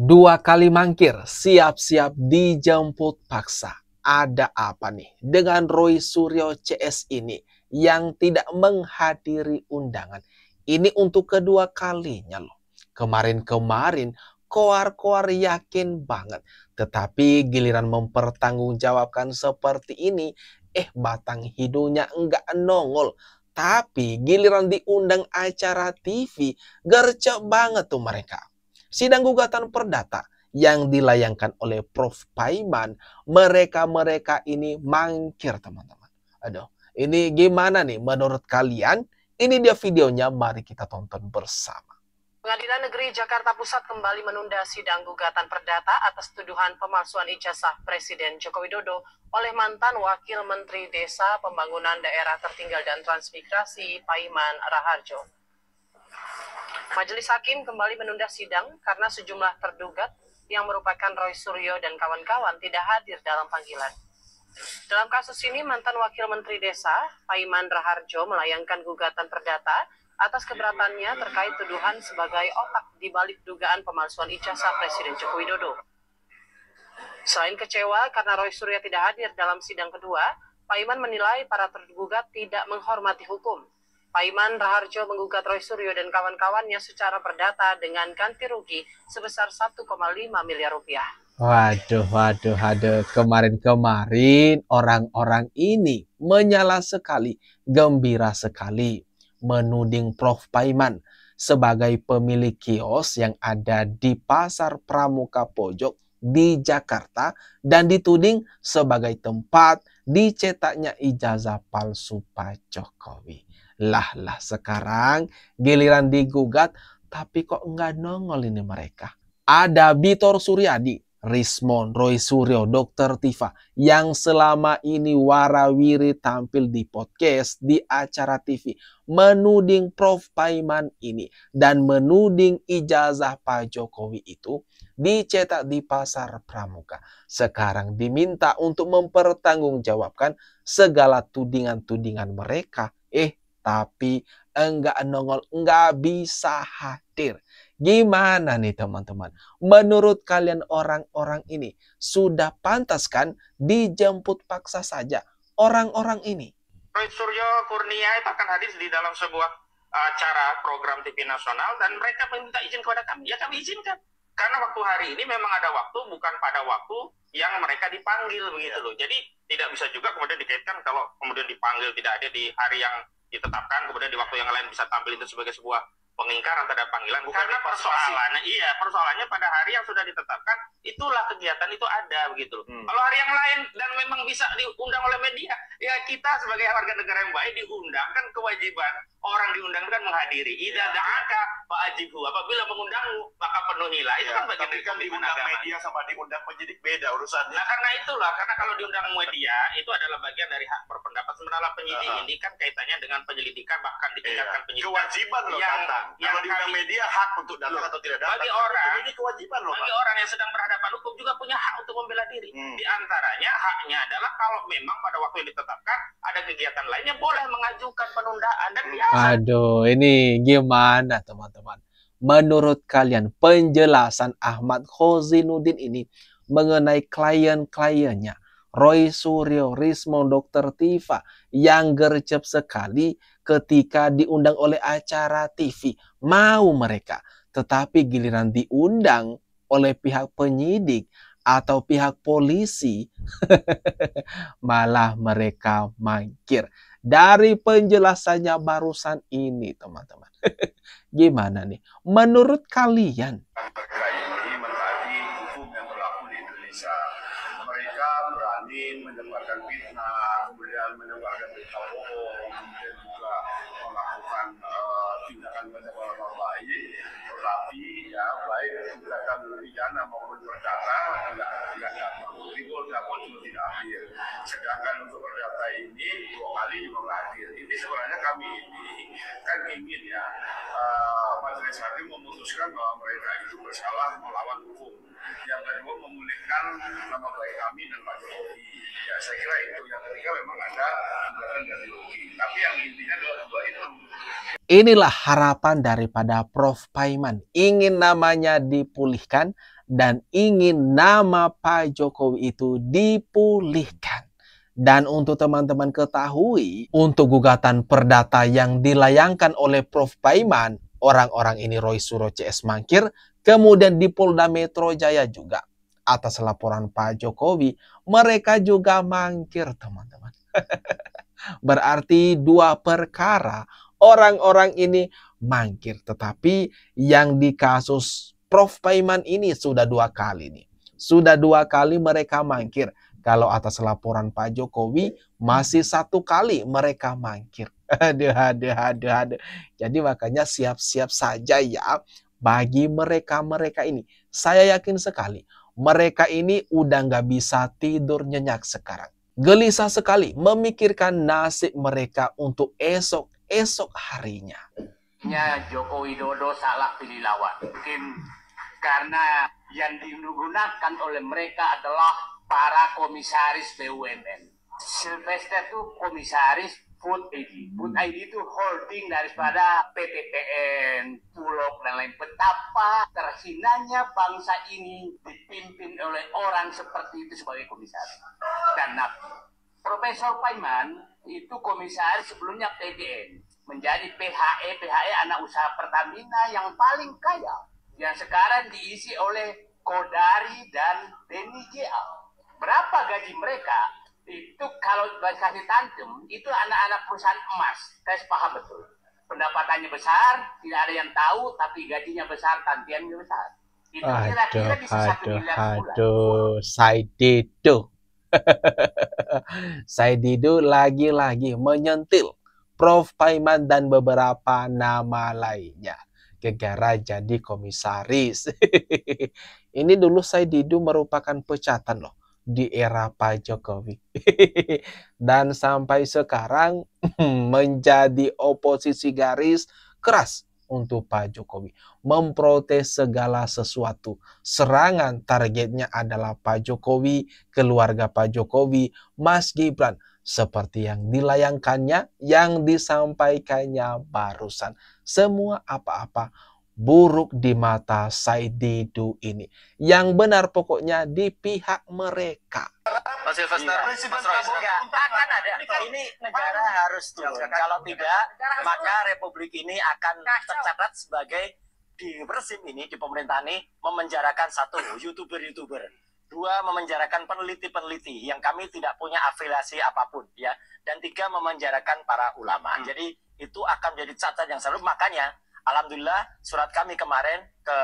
Dua kali mangkir, siap-siap dijemput paksa. Ada apa nih dengan Roy Suryo CS ini yang tidak menghadiri undangan? Ini untuk kedua kalinya loh. Kemarin-kemarin koar-koar yakin banget. Tetapi giliran mempertanggungjawabkan seperti ini, batang hidungnya enggak nongol. Tapi giliran diundang acara TV, gercep banget tuh mereka. Sidang gugatan perdata yang dilayangkan oleh Prof. Paiman, mereka-mereka ini mangkir, teman-teman. Aduh, ini gimana nih menurut kalian? Ini dia videonya, mari kita tonton bersama. Pengadilan Negeri Jakarta Pusat kembali menunda sidang gugatan perdata atas tuduhan pemalsuan ijazah Presiden Joko Widodo oleh mantan Wakil Menteri Desa Pembangunan Daerah Tertinggal dan Transmigrasi Paiman Raharjo. Majelis Hakim kembali menunda sidang karena sejumlah tergugat yang merupakan Roy Suryo dan kawan-kawan tidak hadir dalam panggilan. Dalam kasus ini, mantan Wakil Menteri Desa, Paiman Raharjo, melayangkan gugatan perdata atas keberatannya terkait tuduhan sebagai otak di balik dugaan pemalsuan ijazah Presiden Joko Widodo. Selain kecewa karena Roy Suryo tidak hadir dalam sidang kedua, Paiman menilai para tergugat tidak menghormati hukum. Paiman Raharjo menggugat Roy Suryo dan kawan-kawannya secara perdata dengan ganti rugi sebesar 1,5 miliar rupiah. Waduh. Kemarin-kemarin orang-orang ini menyala sekali, gembira sekali, menuding Prof. Paiman sebagai pemilik kios yang ada di Pasar Pramuka Pojok di Jakarta dan dituding sebagai tempat dicetaknya ijazah palsu Pak Jokowi. Lah sekarang giliran digugat tapi kok nggak nongol ini mereka. Ada Bitor Suryadi, Rismon, Roy Suryo, Dr. Tifa yang selama ini warawiri tampil di podcast, di acara TV menuding Prof. Paiman ini dan menuding ijazah Pak Jokowi itu dicetak di Pasar Pramuka. Sekarang diminta untuk mempertanggungjawabkan segala tudingan-tudingan mereka. Tapi enggak nongol, enggak bisa hadir. Gimana nih teman-teman? Menurut kalian orang-orang ini sudah pantas kan dijemput paksa saja orang-orang ini? Roy Suryo Kurnia itu akan hadir di dalam sebuah acara program TV nasional dan mereka meminta izin kepada kami. Ya kami izinkan. Karena waktu hari ini memang ada waktu, bukan pada waktu yang mereka dipanggil begitu loh. Jadi tidak bisa juga kemudian dikaitkan kalau kemudian dipanggil tidak ada di hari yang ditetapkan, kemudian di waktu yang lain bisa tampil itu sebagai sebuah pengingkaran terhadap panggilan. Karena persoalannya pada hari yang sudah ditetapkan itulah kegiatan itu ada begitu loh. Kalau hari yang lain dan memang bisa diundang oleh media, ya kita sebagai warga negara yang baik diundang, kan kewajiban orang diundang kan menghadiri. Ida da'aka fa'ajibu, apabila mengundangmu maka penuhilah. Itu kan bagian dari diundang media sama diundang penyidik beda urusannya. Nah karena itulah, karena kalau diundang media itu adalah bagian dari hak berpendapat. Sebenarnya penyidik ini kan kaitannya dengan penyelidikan, bahkan ditingkatkan penyidikan. Kewajiban loh datang. Kalau diundang media hak untuk datang atau tidak datang. Bagi orang ini kewajiban loh. Bagi orang yang sedang berhadapan hukum juga punya hak untuk membela diri. Di antaranya haknya adalah kalau memang pada waktu yang ditetapkan ada kegiatan lainnya boleh mengajukan penundaan dan biasa. Aduh, ini gimana teman-teman? Menurut kalian penjelasan Ahmad Khozinuddin ini mengenai klien-kliennya Roy Suryo, Rismon, Dr. Tifa yang gercep sekali ketika diundang oleh acara TV. Mau mereka, tetapi giliran diundang oleh pihak penyidik atau pihak polisi malah mereka mangkir. Dari penjelasannya barusan ini teman-teman. Gimana nih menurut kalian? Mereka ini mentaati hukum yang berlaku di Indonesia. Mereka berani menyebarkan fitnah, kemudian menyebarkan berita bohong, kemudian juga melakukan tindakan orang baik, tetapi ya baik tindakan pidana maupun perdata tidak dibolehkan pun tidak hadir. Sedangkan untuk perdata ini 2 kali juga hadir. Ini sebenarnya kami ini kan ingin ya majelis hakim memutuskan bahwa mereka itu bersalah melawan hukum. Yang kedua memulihkan nama baik kami dan Pak Jokowi. Ya saya kira itu. Yang ketiga memang ada anggaran ganti rugi. Tapi yang intinya adalah 2 itu. Inilah harapan daripada Prof. Paiman. Ingin namanya diputuskan dipulihkan dan ingin nama Pak Jokowi itu dipulihkan. Dan untuk teman-teman ketahui, untuk gugatan perdata yang dilayangkan oleh Prof. Paiman, orang-orang ini Roy Suryo CS Mangkir, kemudian di Polda Metro Jaya juga, atas laporan Pak Jokowi, mereka juga mangkir, teman-teman. Berarti dua perkara, orang-orang ini mangkir. Tetapi yang di kasus Prof. Paiman ini sudah 2 kali nih. Sudah 2 kali mereka mangkir. Kalau atas laporan Pak Jokowi, masih 1 kali mereka mangkir. Aduh. Jadi makanya siap-siap saja ya bagi mereka-mereka ini. Saya yakin sekali, mereka ini udah nggak bisa tidur nyenyak sekarang. Gelisah sekali memikirkan nasib mereka untuk esok harinya. Joko Widodo salah pilih lawan. Mungkin karena yang digunakan oleh mereka adalah para komisaris BUMN. Sylvester itu komisaris Food ID. Food ID itu holding daripada PTPN, Bulog, dan lain. Betapa terhinanya bangsa ini dipimpin oleh orang seperti itu sebagai komisaris. Dan Profesor Paiman itu komisaris sebelumnya PDN. Menjadi PHE anak usaha Pertamina yang paling kaya. Yang sekarang diisi oleh Kodari dan Denny JA. Berapa gaji mereka? Itu kalau kasih tantem, itu anak-anak perusahaan emas. Saya paham betul. Pendapatannya besar, tidak ada yang tahu, tapi gajinya besar, tantiannya besar. Itu kira-kira bisa 1 miliar sebulan. Saidido lagi-lagi menyentil Prof. Paiman dan beberapa nama lainnya. Gegara jadi komisaris. Ini dulu Saidido merupakan pecatan loh di era Pak Jokowi. Dan sampai sekarang menjadi oposisi garis keras untuk Pak Jokowi. Memprotes segala sesuatu. Serangan targetnya adalah Pak Jokowi, keluarga Pak Jokowi, Mas Gibran. Seperti yang dilayangkannya, yang disampaikannya barusan. Semua apa-apa buruk di mata Saidido ini. Yang benar pokoknya di pihak mereka. Mas Sylvester, Mas Roy, akan ada. Ini negara harus turun. Kalau tidak, maka republik ini akan tercatat sebagai di rezim ini, di pemerintahan ini, memenjarakan 1 YouTuber. 2, memenjarakan peneliti-peneliti yang kami tidak punya afiliasi apapun, ya. Dan 3, memenjarakan para ulama. Jadi itu akan menjadi catatan yang seru. Makanya alhamdulillah surat kami kemarin ke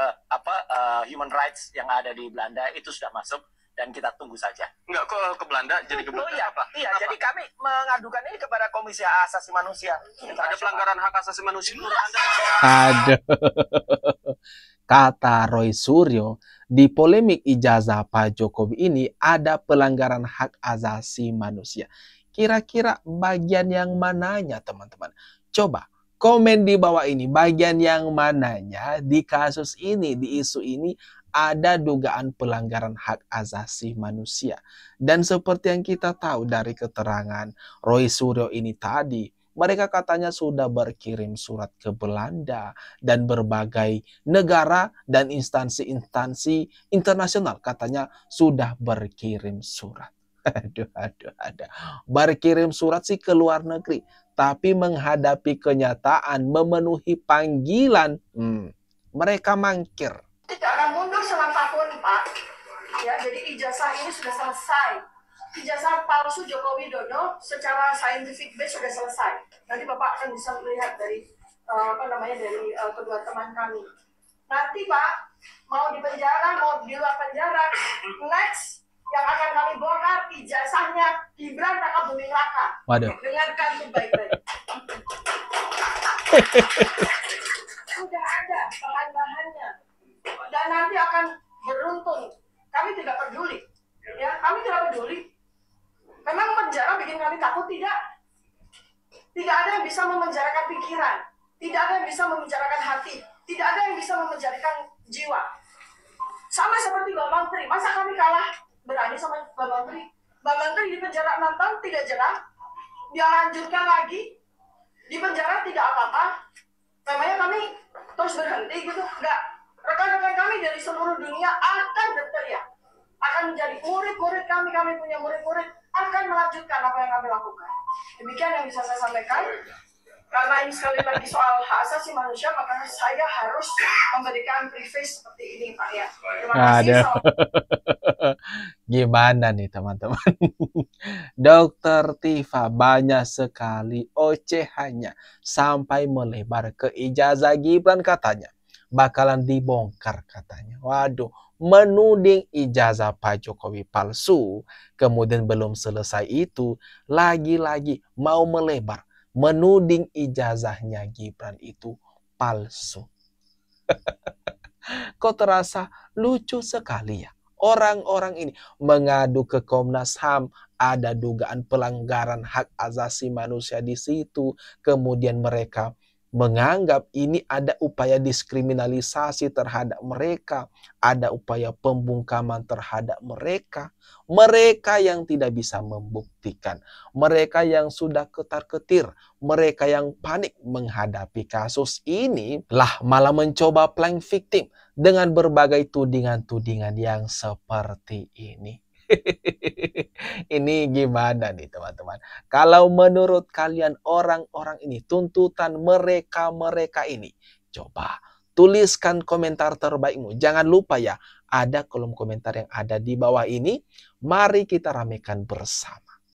human rights yang ada di Belanda itu sudah masuk dan kita tunggu saja. Enggak kok ke Belanda, jadi ke Belanda iya, apa? Iya, jadi kami mengadukan ini kepada Komisi Hak Asasi Manusia. Ada pelanggaran hak asasi manusia menurut Anda? Aduh. Kata Roy Suryo, di polemik ijazah Pak Jokowi ini ada pelanggaran hak asasi manusia. Kira-kira bagian yang mananya, teman-teman? Coba komen di bawah ini, bagian yang mananya di kasus ini, di isu ini, ada dugaan pelanggaran hak asasi manusia. Dan seperti yang kita tahu dari keterangan Roy Suryo ini tadi, mereka katanya sudah berkirim surat ke Belanda dan berbagai negara dan instansi-instansi internasional katanya sudah berkirim surat. Aduh. Berkirim surat sih ke luar negeri, tapi menghadapi kenyataan memenuhi panggilan, mereka mangkir. Tidak akan mundur selapapun, Pak. Ya, jadi ijazah ini sudah selesai. Ijazah palsu Joko Widodo secara scientific base sudah selesai. Nanti Bapak akan bisa melihat dari dari kedua teman kami. Nanti Pak mau di penjara, mau di luar penjara, next yang akan kami bongkar ijazahnya Gibran Raka Buming Raka. Waduh. Dengarkan tuh baik-baik. Sudah ada bahan-bahannya dan nanti akan beruntun. Kami tidak peduli, ya kami tidak peduli. Memang penjara bikin kami takut? Tidak. Tidak ada yang bisa memenjarakan pikiran. Tidak ada yang bisa memenjarakan hati. Tidak ada yang bisa memenjarakan jiwa. Sama seperti Mbak Menteri. Masa kami kalah berani sama Mbak Menteri? Mbak Menteri di penjara 6 tahun tidak jerah. Dia lanjutkan lagi. Di penjara tidak apa-apa. Memangnya kami terus berhenti gitu? Enggak. rekan-rekan kami dari seluruh dunia akan berteriak, akan menjadi murid-murid kami punya murid-murid, akan melanjutkan apa yang kami lakukan. Demikian yang bisa saya sampaikan. Karena ini sekali lagi soal hak asasi manusia, maka saya harus memberikan preface seperti ini, Pak ya. Terima kasih. Gimana nih teman-teman? Dokter Tifa banyak sekali ocehannya sampai melebar ke ijazah Gibran katanya. Bakalan dibongkar katanya. Waduh, menuding ijazah Pak Jokowi palsu. Kemudian belum selesai itu, lagi-lagi mau melebar. Menuding ijazahnya Gibran itu palsu. Kok terasa lucu sekali ya? Orang-orang ini mengadu ke Komnas HAM, ada dugaan pelanggaran hak asasi manusia di situ. Kemudian mereka menganggap ini ada upaya diskriminalisasi terhadap mereka, ada upaya pembungkaman terhadap mereka. Mereka yang tidak bisa membuktikan, mereka yang sudah ketar-ketir, mereka yang panik menghadapi kasus ini lah malah mencoba playing victim dengan berbagai tudingan-tudingan yang seperti ini. Ini gimana nih teman-teman? Kalau menurut kalian orang-orang ini, tuntutan mereka ini, coba tuliskan komentar terbaikmu. Jangan lupa ya, ada kolom komentar yang ada di bawah ini. Mari kita ramekan bersama.